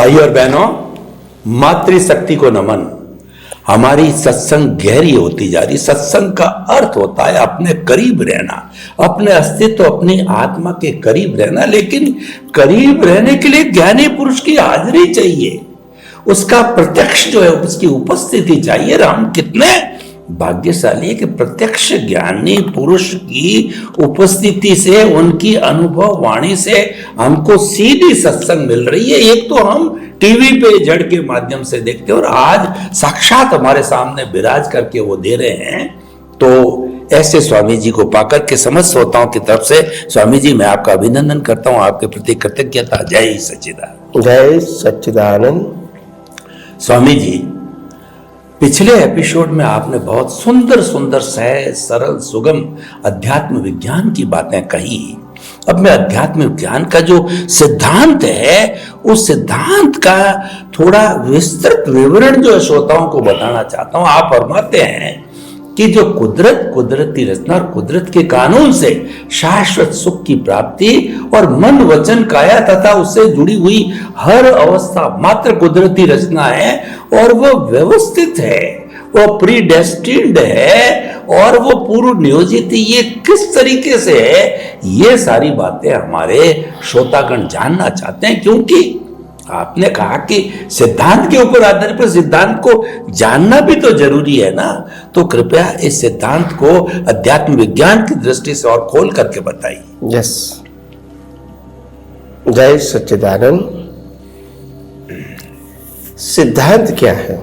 भाई और बहनों, मातृशक्ति को नमन। हमारी सत्संग गहरी होती जा रही। सत्संग का अर्थ होता है अपने करीब रहना, अपने अस्तित्व, अपनी आत्मा के करीब रहना। लेकिन करीब रहने के लिए ज्ञानी पुरुष की हाजिरी चाहिए, उसका प्रत्यक्ष जो है उसकी उपस्थिति चाहिए। हम कितने भाग्यशाली है कि प्रत्यक्ष ज्ञानी पुरुष की उपस्थिति से, उनकी अनुभव वाणी से हमको सीधी सत्संग मिल रही है। एक तो हम टीवी पे जड़ के माध्यम से देखते हैं और आज साक्षात हमारे सामने विराज करके वो दे रहे हैं। तो ऐसे स्वामी जी को पाकर के समस्त श्रोताओं की तरफ से स्वामी जी मैं आपका अभिनंदन करता हूं, आपके प्रति कृतज्ञता। जय सच्चिदानंद। जय सच्चिदानंद। स्वामी जी, पिछले एपिसोड में आपने बहुत सुंदर सुंदर सहज सरल सुगम अध्यात्म विज्ञान की बातें कही। अब मैं अध्यात्म विज्ञान का जो सिद्धांत है उस सिद्धांत का थोड़ा विस्तृत विवरण जो श्रोताओं को बताना चाहता हूं। आप फरमाते हैं कि जो कुदरती रचना और कुदरत के कानून से शाश्वत सुख की प्राप्ति और मन वचन काया तथा उससे जुड़ी हुई हर अवस्था मात्र कुदरती रचना है और वो व्यवस्थित है, वो प्रीडेस्टिन्ड है और वो पूर्व नियोजित। ये किस तरीके से है, ये सारी बातें हमारे श्रोतागण जानना चाहते हैं, क्योंकि आपने कहा कि सिद्धांत के ऊपर आधारित पर सिद्धांत को जानना भी तो जरूरी है ना। तो कृपया इस सिद्धांत को अध्यात्म विज्ञान की दृष्टि से और खोल करके बताइए। यस, जय सच्चिदानंद। सिद्धांत क्या है?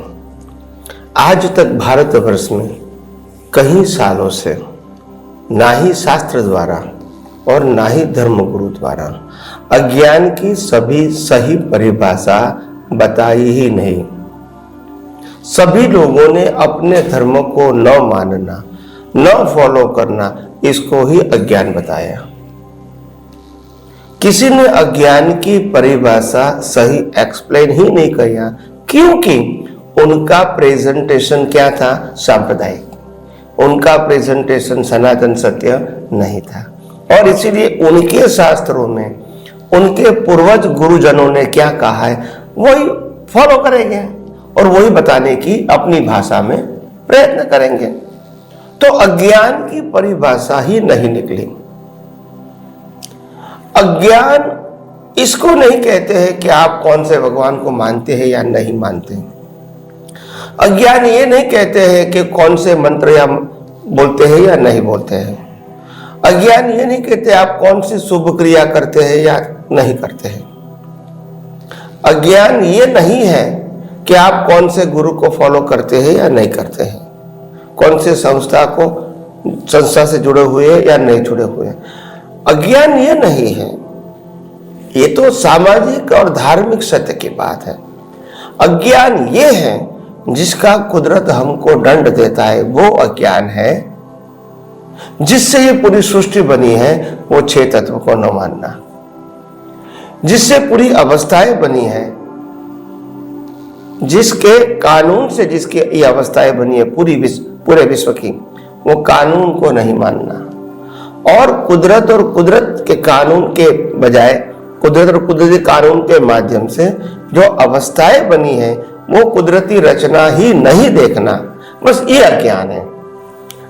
आज तक भारतवर्ष में कई सालों से ना ही शास्त्र द्वारा और ना ही धर्मगुरु द्वारा अज्ञान की सभी सही परिभाषा बताई ही नहीं। सभी लोगों ने अपने धर्म को न मानना, न फॉलो करना, इसको ही अज्ञान बताया। किसी ने अज्ञान की परिभाषा सही एक्सप्लेन ही नहीं किया, क्योंकि उनका प्रेजेंटेशन क्या था? सांप्रदायिक। उनका प्रेजेंटेशन सनातन सत्य नहीं था और इसीलिए उनके शास्त्रों में उनके पूर्वज गुरुजनों ने क्या कहा है वही फॉलो करेंगे और वही बताने की अपनी भाषा में प्रयत्न करेंगे। तो अज्ञान की परिभाषा ही नहीं निकली। अज्ञान इसको नहीं कहते हैं कि आप कौन से भगवान को मानते हैं या नहीं मानते। अज्ञान ये नहीं कहते हैं कि कौन से मंत्र या बोलते हैं या नहीं बोलते हैं। अज्ञान ये नहीं कहते आप कौन सी शुभ क्रिया करते हैं या नहीं करते हैं। अज्ञान ये नहीं है कि आप कौन से गुरु को फॉलो करते हैं या नहीं करते हैं, कौन से संस्था से जुड़े हुए या नहीं जुड़े हुए। अज्ञान ये नहीं है, ये तो सामाजिक और धार्मिक सत्य की बात है। अज्ञान ये है जिसका कुदरत हमको दंड देता है, वो अज्ञान है। जिससे ये पूरी सृष्टि बनी है वो 6 तत्व को न मानना, जिससे पूरी अवस्थाएं बनी है, जिसके कानून से जिसकी ये अवस्थाएं बनी है पूरे विश्व की, वो कानून को नहीं मानना और कुदरत के कानून के बजाय कुदरत और कुदरती कानून के माध्यम से जो अवस्थाएं बनी है वो कुदरती रचना ही नहीं देखना, बस ये अज्ञान है।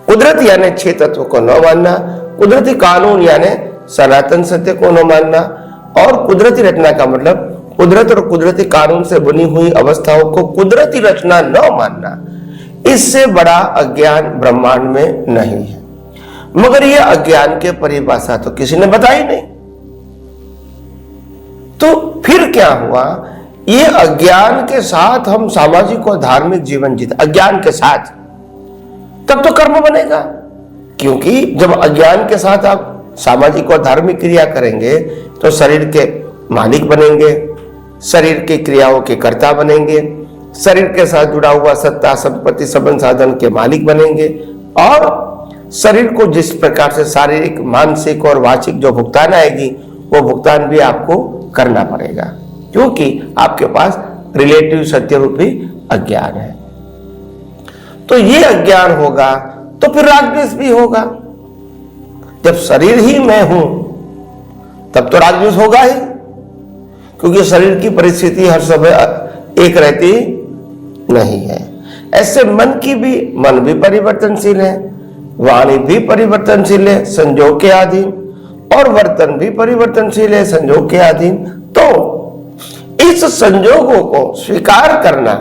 कुदरत यानी 6 तत्व को न मानना, कुदरती कानून यानी सनातन सत्य को न मानना और कुदरती रचना का मतलब कुदरत और कुदरती कानून से बनी हुई अवस्थाओं को कुदरती रचना न मानना। इससे बड़ा अज्ञान ब्रह्मांड में नहीं है। मगर यह अज्ञान के परिभाषा तो किसी ने बताई नहीं। तो फिर क्या हुआ? ये अज्ञान के साथ हम सामाजिक और धार्मिक जीवन जीते, अज्ञान के साथ, तब तो कर्म बनेगा। क्योंकि जब अज्ञान के साथ आप सामाजिक और धार्मिक क्रिया करेंगे तो शरीर के मालिक बनेंगे, शरीर की क्रियाओं के कर्ता बनेंगे, शरीर के साथ जुड़ा हुआ सत्ता संपत्ति संबंध साधन के मालिक बनेंगे और शरीर को जिस प्रकार से शारीरिक मानसिक और वाचिक जो भुगतान आएगी वो भुगतान भी आपको करना पड़ेगा, क्योंकि आपके पास रिलेटिव सत्य रूपी अज्ञान है। तो ये अज्ञान होगा तो फिर राग द्वेष भी होगा। जब शरीर ही मैं हूं तब तो राग द्वेष होगा ही। क्योंकि शरीर की परिस्थिति हर समय एक रहती नहीं है। ऐसे मन भी परिवर्तनशील है, वाणी भी परिवर्तनशील है, संजोग के अधीन, और वर्तन भी परिवर्तनशील है, संजोग के अधीन। तो इस संजोगों को स्वीकार करना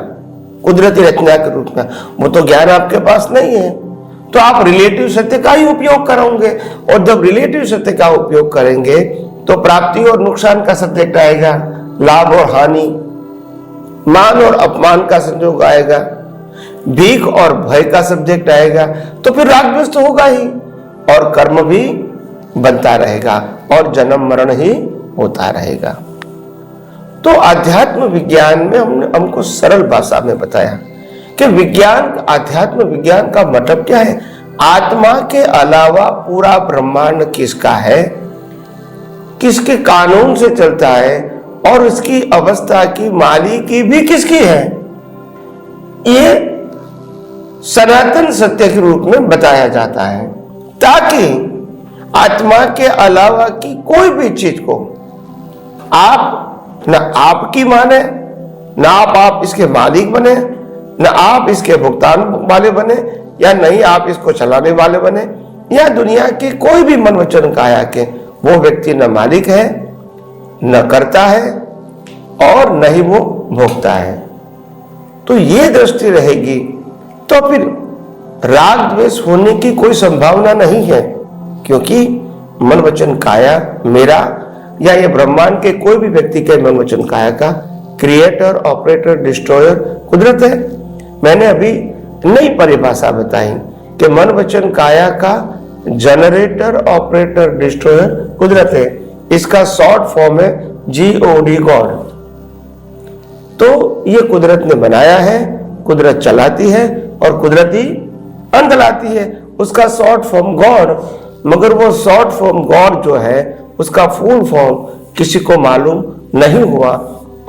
कुदरती रचना के रूप में, वो तो ज्ञान आपके पास नहीं है, तो आप रिलेटिव सत्य का ही उपयोग करोगे। और जब रिलेटिव सत्य का उपयोग करेंगे तो प्राप्ति और नुकसान का सब्जेक्ट आएगा, लाभ और हानि, मान और अपमान का संजोग आएगा, भीख और भय का सब्जेक्ट आएगा। तो फिर राग द्वेष तो होगा ही, और कर्म भी बनता रहेगा, और जन्म मरण ही होता रहेगा। तो अध्यात्म विज्ञान में हमको सरल भाषा में बताया कि अध्यात्म विज्ञान का मतलब क्या है। आत्मा के अलावा पूरा ब्रह्मांड किसका है, किसके कानून से चलता है, और इसकी अवस्था की मालिकी भी किसकी है, ये सनातन सत्य के रूप में बताया जाता है, ताकि आत्मा के अलावा की कोई भी चीज को आप न आपकी माने, न आप इसके मालिक बने, न आप इसके भुगतान वाले बने, या नहीं आप इसको चलाने वाले बने, या दुनिया के कोई भी मन वचन काया के वो व्यक्ति न मालिक है, न करता है, और न ही वो भोगता है। तो ये दृष्टि रहेगी तो फिर राग द्वेष होने की कोई संभावना नहीं है, क्योंकि मन वचन काया मेरा या ये ब्रह्मांड के कोई भी व्यक्ति के मन वचन काया का क्रिएटर, ऑपरेटर, डिस्ट्रॉयर कुदरत है। मैंने अभी नई परिभाषा बताई कि मन वचन काया का जनरेटर, ऑपरेटर, डिस्ट्रॉयर कुदरत है। इसका शॉर्ट फॉर्म है GOD, गॉड। तो ये कुदरत ने बनाया है, कुदरत चलाती है, और कुदरत ही अंत लाती है। उसका शॉर्ट फॉर्म गॉड, मगर वो शॉर्ट फॉर्म गॉड जो है उसका फुल फॉर्म किसी को मालूम नहीं हुआ,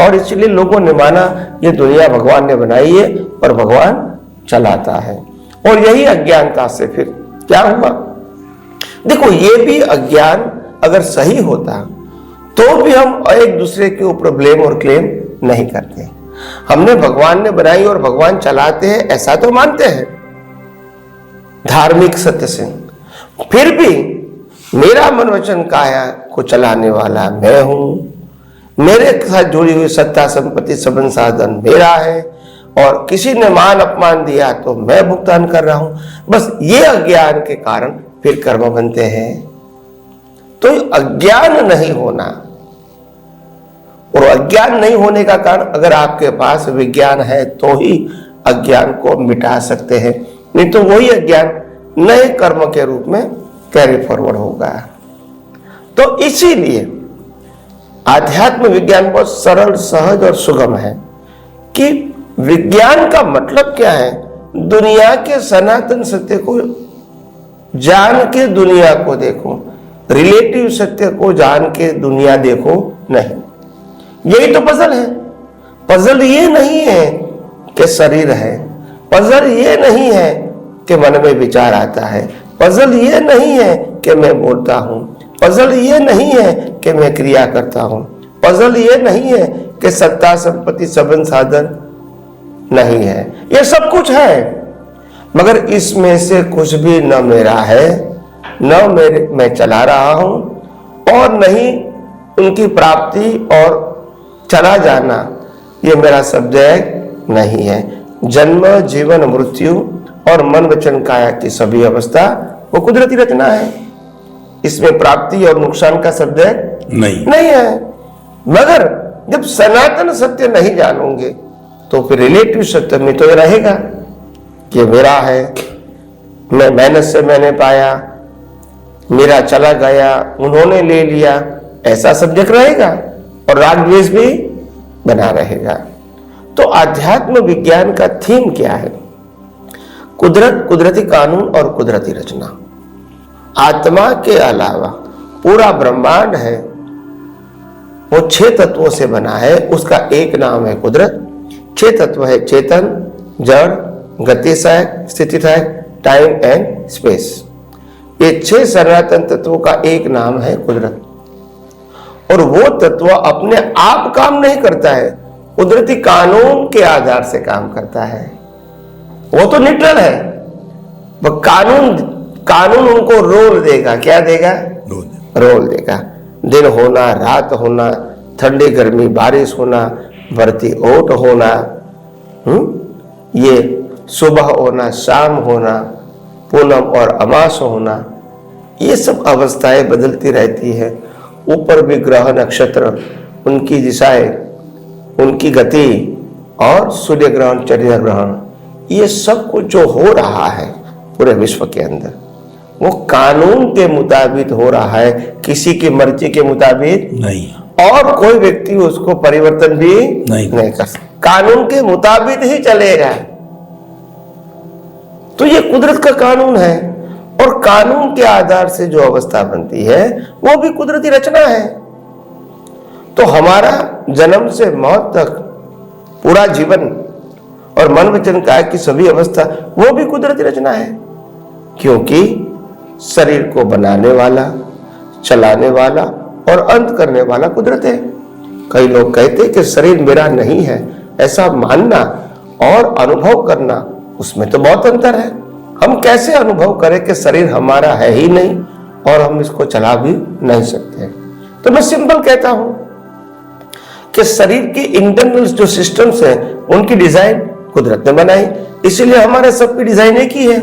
और इसलिए लोगों ने माना ये दुनिया भगवान ने बनाई है और भगवान चलाता है। और यही अज्ञानता से फिर क्या हुआ, देखो ये भी अज्ञान अगर सही होता तो भी हम एक दूसरे के ऊपर ब्लेम और क्लेम नहीं करते। हमने भगवान ने बनाई और भगवान चलाते हैं ऐसा तो मानते हैं धार्मिक सत्य से, फिर भी मेरा मन वचन काया को चलाने वाला मैं हूं, मेरे साथ जुड़ी हुई सत्ता संपत्ति सबन साधन मेरा है, और किसी ने मान अपमान दिया तो मैं भुगतान कर रहा हूं। बस ये अज्ञान के कारण फिर कर्म बनते हैं। तो अज्ञान नहीं होना, और अज्ञान नहीं होने का कारण अगर आपके पास विज्ञान है तो ही अज्ञान को मिटा सकते हैं, नहीं तो वही अज्ञान नए कर्म के रूप में कैरी फॉरवर्ड होगा। तो इसीलिए आध्यात्म विज्ञान बहुत सरल, सहज और सुगम है कि विज्ञान का मतलब क्या है, दुनिया के सनातन सत्य को जान के दुनिया को देखो, रिलेटिव सत्य को जान के दुनिया देखो नहीं। यही तो पजल है। पजल ये नहीं है कि शरीर है, पजल ये नहीं है कि मन में विचार आता है, पजल ये नहीं है कि मैं बोलता हूं, पजल ये नहीं है कि मैं क्रिया करता हूं, पजल ये नहीं है कि सत्ता संपत्ति सबन साधन नहीं है। ये सब कुछ है, मगर इसमें से कुछ भी न मेरा है, न मैं चला रहा हूं, और नहीं उनकी प्राप्ति और चला जाना ये मेरा सब्जेक्ट नहीं है। जन्म, जीवन, मृत्यु और मन वचन काया की सभी अवस्था वो कुदरती रचना है। इसमें प्राप्ति और नुकसान का सब्जेक्ट नहीं है। मगर जब सनातन सत्य नहीं जानोगे तो फिर रिलेटिव सत्य में तो ये रहेगा कि मेरा है, मैं मेहनत से मैंने पाया, मेरा चला गया, उन्होंने ले लिया, ऐसा सब्जेक्ट रहेगा, और राग द्वेष भी बना रहेगा। तो आध्यात्म विज्ञान का थीम क्या है? कुदरत, कुदरती कानून और कुदरती रचना। आत्मा के अलावा पूरा ब्रह्मांड है, वो 6 तत्वों से बना है, उसका एक नाम है कुदरत। 6 तत्व है चेतन, जड़, गतिशय, स्थितिशय, टाइम एंड स्पेस। ये 6 सनातन तत्वों का एक नाम है कुदरत। और वो तत्व अपने आप काम नहीं करता है, कुदरती कानून के आधार से काम करता है। वो तो न्यूट्रल है, वो कानून उनको रोल देगा। क्या देगा? रोल देगा। दिन होना, रात होना, ठंडी गर्मी, बारिश होना, बढ़ती ओट होना, ये सुबह होना, शाम होना, पूनम और अमास होना, ये सब अवस्थाएं बदलती रहती है। ऊपर भी ग्रह नक्षत्र, उनकी दिशाएं, उनकी गति, और सूर्य ग्रहण, चंद्र ग्रहण, ये सब कुछ जो हो रहा है पूरे विश्व के अंदर, वो कानून के मुताबिक हो रहा है, किसी की मर्जी के मुताबिक नहीं। और कोई व्यक्ति उसको परिवर्तन भी नहीं कर सकता, कानून के मुताबिक ही चलेगा। तो ये कुदरत का कानून है, और कानून के आधार से जो अवस्था बनती है वो भी कुदरती रचना है। तो हमारा जन्म से मौत तक पूरा जीवन और मन वचन काया की सभी अवस्था वो भी कुदरती रचना है, क्योंकि शरीर को बनाने वाला, चलाने वाला और अंत करने वाला कुदरत है। कई लोग कहते हैं कि शरीर मेरा नहीं है, ऐसा मानना और अनुभव करना, उसमें तो बहुत अंतर है। हम कैसे अनुभव करें कि शरीर हमारा है ही नहीं और हम इसको चला भी नहीं सकते? तो मैं सिंपल कहता हूं कि शरीर की इंटरनल जो सिस्टम्स है उनकी डिजाइन कुदरत ने बनाई, इसीलिए हमारे सबकी डिजाइन एक ही है।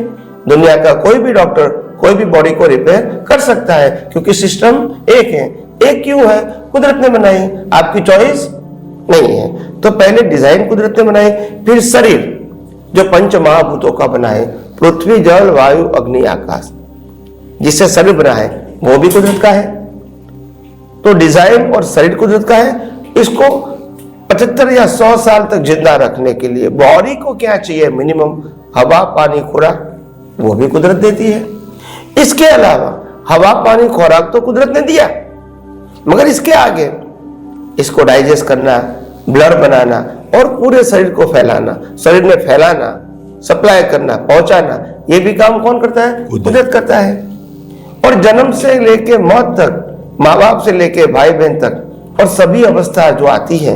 दुनिया का कोई भी डॉक्टर कोई भी बॉडी को रिपेयर कर सकता है, क्योंकि सिस्टम एक है। एक क्यों है? कुदरत ने बनाई, आपकी चॉइस नहीं है। तो पहले डिजाइन कुदरत ने बनाई, फिर शरीर जो पंच महाभूतों का बना है, पृथ्वी, जल, वायु, अग्नि, आकाश, जिससे शरीर बना है वो भी कुदरत का है। तो डिजाइन और शरीर कुदरत का है। इसको 75 या 100 साल तक जिंदा रखने के लिए बॉडी को क्या चाहिए? मिनिमम हवा, पानी, खुराक, वो भी कुदरत देती है। इसके अलावा हवा, पानी, खुराक तो कुदरत ने दिया, मगर इसके आगे इसको डाइजेस्ट करना, ब्लड बनाना और पूरे शरीर को फैलाना, शरीर में फैलाना, सप्लाई करना, पहुंचाना, ये भी काम कौन करता है? कुदरत करता है। और जन्म से लेके मौत तक, माँ बाप से लेके भाई बहन तक, और सभी अवस्था जो आती है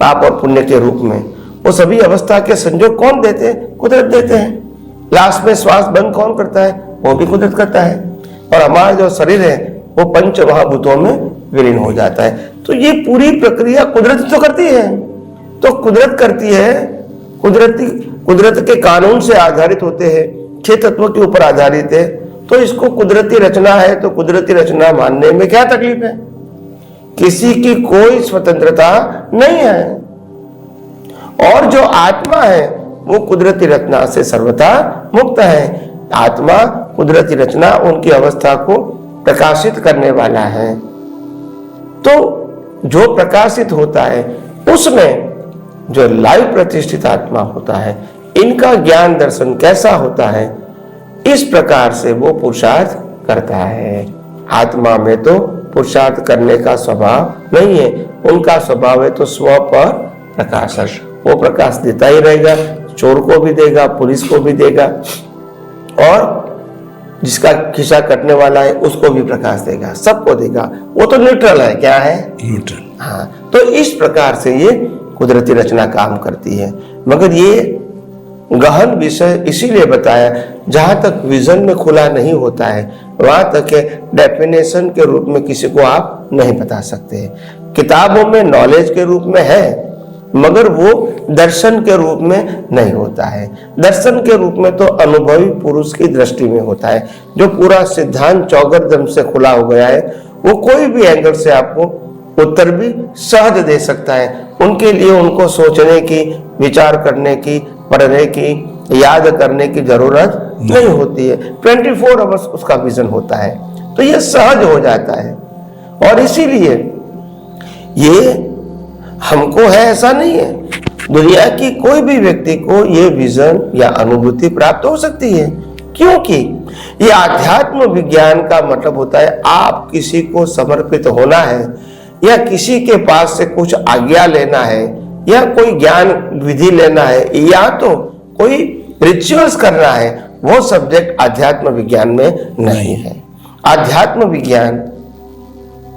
पाप और पुण्य के रूप में, वो सभी अवस्था के संजोग कौन देते हैं? कुदरत देते हैं। लास्ट में श्वास बंद कौन करता है? वो भी कुदरत करता है। और हमारा जो शरीर है वो पंच महाभूतों में विलीन हो जाता है। तो ये पूरी प्रक्रिया कुदरत तो करती है। तो कुदरत करती है, कुदरत के कानून से आधारित होते हैं, 6 तत्वों के ऊपर आधारित है। तो इसको कुदरती रचना है, तो कुदरती रचना मानने में क्या तकलीफ है? किसी की कोई स्वतंत्रता नहीं है। और जो आत्मा है वो कुदरती रचना से सर्वथा मुक्त है। आत्मा, कुदरती रचना, उनकी अवस्था को प्रकाशित करने वाला है। तो जो प्रकाशित होता है उसमें जो लाइव प्रतिष्ठित आत्मा होता है, इनका ज्ञान दर्शन कैसा होता है, इस प्रकार से वो पुरुषार्थ करता है। आत्मा में तो पुरुषार्थ करने का स्वभाव नहीं है, उनका स्वभाव है तो स्व पर प्रकाशन। वो प्रकाश देता ही रहेगा, चोर को भी देगा, पुलिस को भी देगा, और जिसका खिस्सा कटने वाला है उसको भी प्रकाश देगा, सबको देगा। वो तो न्यूट्रल है। क्या है? न्यूट्रल। हाँ, तो इस प्रकार से ये कुदरती रचना काम करती है। मगर ये गहन विषय इसीलिए बताया, जहां तक विजन में खुला नहीं होता है वहां तक डेफिनेशन के रूप में किसी को आप नहीं बता सकते। किताबों में नॉलेज के रूप में है, मगर वो दर्शन के रूप में नहीं होता है। दर्शन के रूप में तो अनुभवी पुरुष की दृष्टि में होता है, जो पूरा सिद्धांत चौगर्दम से खुला हो गया है। वो कोई भी एंगल से आपको उत्तर भी सहज दे सकता है। उनके लिए उनको सोचने की, विचार करने की, पढ़ने की, याद करने की जरूरत नहीं होती है। 24 आवर्स उसका विजन होता है, तो ये सहज हो जाता है। और इसीलिए ये हमको है ऐसा नहीं है, दुनिया की कोई भी व्यक्ति को ये विजन या अनुभूति प्राप्त हो सकती है। क्योंकि ये आध्यात्म विज्ञान का मतलब होता है आप किसी को समर्पित होना है, या किसी के पास से कुछ आज्ञा लेना है, या कोई ज्ञान विधि लेना है, या तो कोई रिचुअल्स करना है। वो सब्जेक्ट आध्यात्म विज्ञान में नहीं है। आध्यात्म विज्ञान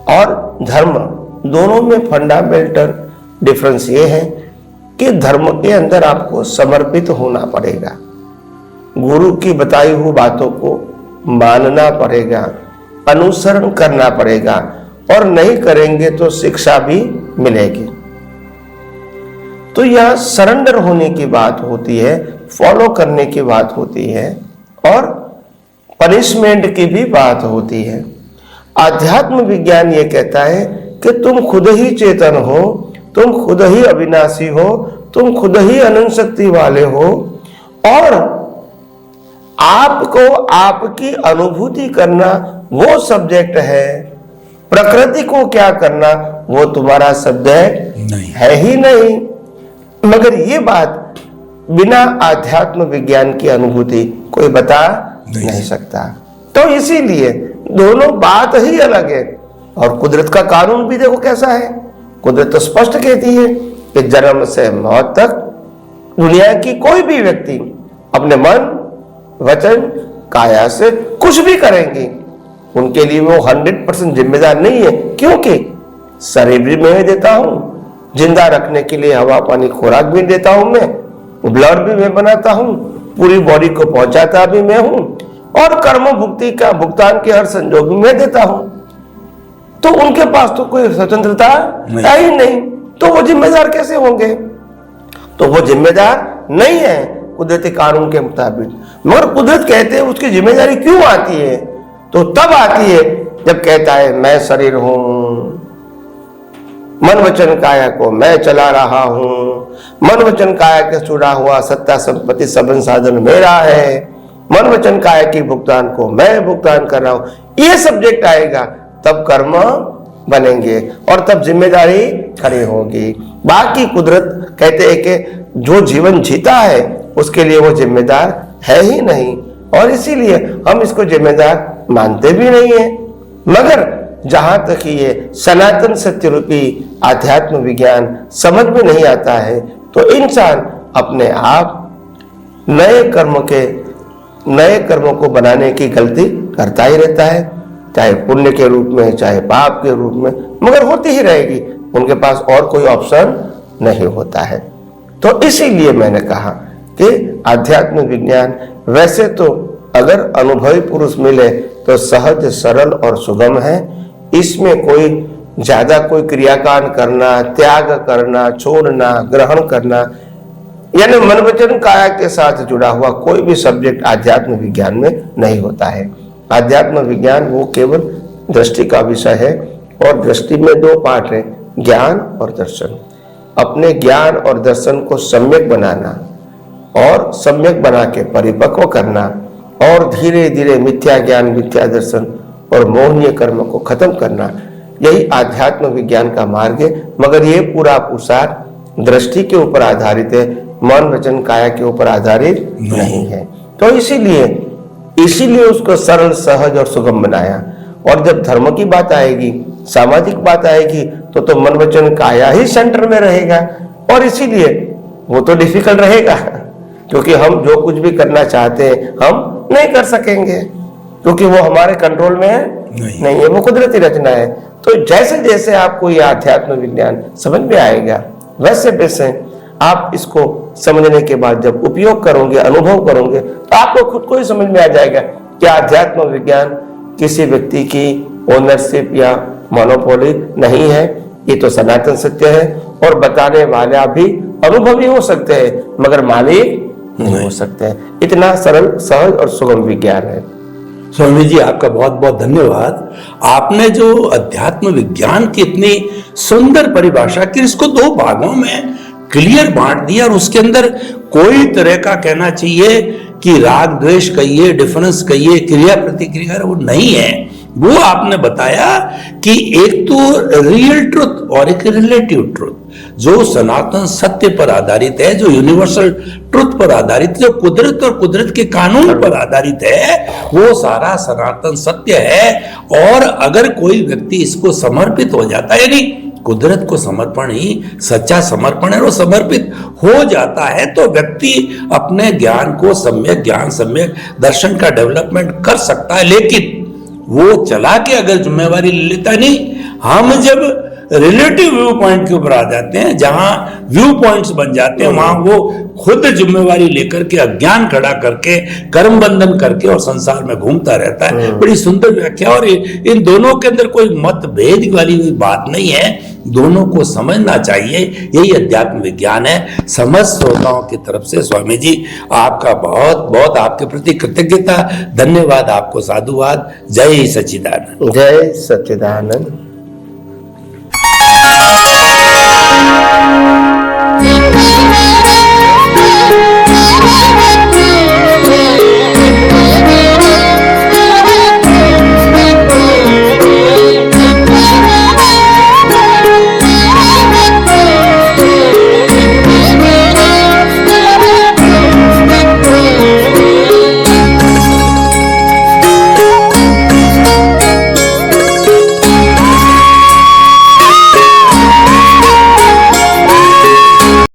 और धर्म, दोनों में फंडामेंटल डिफरेंस ये है कि धर्म के अंदर आपको समर्पित होना पड़ेगा, गुरु की बताई हुई बातों को मानना पड़ेगा, अनुसरण करना पड़ेगा, और नहीं करेंगे तो शिक्षा भी मिलेगी। तो यह सरेंडर होने की बात होती है, फॉलो करने की बात होती है, और पनिशमेंट की भी बात होती है। आध्यात्म विज्ञान ये कहता है कि तुम खुद ही चेतन हो, तुम खुद ही अविनाशी हो, तुम खुद ही अनंत शक्ति वाले हो, और आपको आपकी अनुभूति करना वो सब्जेक्ट है, प्रकृति को क्या करना वो तुम्हारा सब्जेक्ट है ही नहीं। मगर ये बात बिना आध्यात्म विज्ञान की अनुभूति कोई बता नहीं सकता। तो इसीलिए दोनों बात ही अलग है। और कुदरत का कानून भी देखो कैसा है। कुदरत तो स्पष्ट कहती है कि जन्म से मौत तक दुनिया की कोई भी व्यक्ति अपने मन, वचन, काया से कुछ भी करेंगे, उनके लिए वो 100% जिम्मेदार नहीं है। क्योंकि शरीर भी मैं देता हूं, जिंदा रखने के लिए हवा पानी खुराक भी देता हूं, मैं ब्लड भी मैं बनाता हूं, पूरी बॉडी को पहुंचाता भी मैं हूं, और कर्म भुक्ति का भुगतान के हर संजोग भी मैं देता हूं। तो उनके पास तो कोई स्वतंत्रता है ही नहीं, तो वो जिम्मेदार कैसे होंगे? तो वो जिम्मेदार नहीं है कुदरती कानून के मुताबिक। मगर कुदरत कहते हैं उसकी जिम्मेदारी क्यों आती है? तो तब आती है जब कहता है मैं शरीर हूं, मन वचन काया को मैं चला रहा हूं, मन वचन काया के जुड़ा हुआ सत्ता संपत्ति सबन साधन मेरा है, मन वचन काया की भुगतान को मैं भुगतान कर रहा हूं। ये सब्जेक्ट आएगा तब कर्म बनेंगे और तब जिम्मेदारी खड़ी होगी। बाकी कुदरत कहते हैं कि जो जीवन जीता है उसके लिए वो जिम्मेदार है ही नहीं, और इसीलिए हम इसको जिम्मेदार मानते भी नहीं है। मगर जहां तक ये सनातन सत्य रूपी आध्यात्म विज्ञान समझ में नहीं आता है तो इंसान अपने आप नए कर्मों को बनाने की गलती करता ही रहता है, चाहे पुण्य के रूप में चाहे पाप के रूप में, मगर होती ही रहेगी। उनके पास और कोई ऑप्शन नहीं होता है। तो इसीलिए मैंने कहा कि आध्यात्म विज्ञान वैसे तो अगर अनुभवी पुरुष मिले तो सहज, सरल और सुगम है। इसमें कोई ज्यादा कोई क्रियाकांड करना, त्याग करना, छोड़ना, ग्रहण करना, यानी मन वचन काया के साथ जुड़ा हुआ कोई भी सब्जेक्ट आध्यात्म विज्ञान में नहीं होता है। आध्यात्म विज्ञान वो केवल दृष्टि का विषय है, और दृष्टि में दो पार्ट है, ज्ञान और दर्शन। अपने ज्ञान और दर्शन को सम्यक बनाना और सम्यक बना के परिपक्व करना, और धीरे धीरे मिथ्या ज्ञान, मिथ्या दर्शन और मोहनीय कर्म को खत्म करना, यही आध्यात्म विज्ञान का मार्ग है। मगर ये पूरा पुरुषार्थ दृष्टि के ऊपर आधारित है, मन वचन काया के ऊपर आधारित नहीं है। तो इसीलिए उसको सरल, सहज और सुगम बनाया। और जब धर्म की बात आएगी, सामाजिक बात आएगी, तो मन वचन काया ही सेंटर में रहेगा, और इसीलिए वो तो डिफिकल्ट रहेगा, क्योंकि हम जो कुछ भी करना चाहते हैं हम नहीं कर सकेंगे, क्योंकि वो हमारे कंट्रोल में नहीं है, वो कुदरती रचना है। तो जैसे जैसे आपको ये आध्यात्म विज्ञान समझ में आएगा, वैसे वैसे आप इसको समझने के बाद जब उपयोग करोगे, अनुभव करोगे, तो आपको खुद को ही समझ में आ जाएगा कि आध्यात्म विज्ञान किसी व्यक्ति की ओनरशिप या मोनोपोली नहीं है। ये तो सनातन सत्य है, और बताने वाला भी अनुभवी हो सकते हैं मगर मालिक नहीं हो सकते हैं। इतना सरल, सहज और सुगम विज्ञान है। स्वामी जी, आपका बहुत बहुत धन्यवाद। आपने जो अध्यात्म विज्ञान की इतनी सुंदर परिभाषा की, इसको दो भागों में क्लियर बांट दिया, और उसके अंदर कोई तरह का कहना चाहिए कि राग द्वेष कहिए, डिफरेंस कहिए, क्रिया प्रतिक्रिया, वो नहीं है। वो आपने बताया कि एक तो रियल ट्रुथ और एक रिलेटिव ट्रुथ, जो सनातन सत्य पर आधारित है, जो यूनिवर्सल ट्रुथ पर आधारित, जो कुदरत और कुदरत के कानून पर आधारित है, वो सारा सनातन सत्य है। और अगर कोई व्यक्ति इसको समर्पित हो जाता है, यानी कुदरत को समर्पण ही सच्चा समर्पण है, और समर्पित हो जाता है, तो व्यक्ति अपने ज्ञान को सम्यक ज्ञान, सम्यक दर्शन का डेवलपमेंट कर सकता है। लेकिन वो चला के अगर जिम्मेवारी ले लेता नहीं, हम जब रिलेटिव व्यू पॉइंट के ऊपर आ जाते हैं, जहां व्यू पॉइंट्स बन जाते हैं, वहां वो खुद जिम्मेवारी लेकर के अज्ञान खड़ा करके कर्म बंधन करके और संसार में घूमता रहता है। बड़ी सुंदर व्याख्या। और इन दोनों के अंदर कोई मतभेद वाली कोई बात नहीं है, दोनों को समझना चाहिए, यही अध्यात्म विज्ञान है। समस्त श्रोताओं की तरफ से स्वामी जी आपका बहुत बहुत आपके प्रति कृतज्ञता, धन्यवाद, आपको साधुवाद। जय सच्चिदानंद। जय सच्चिदानंद।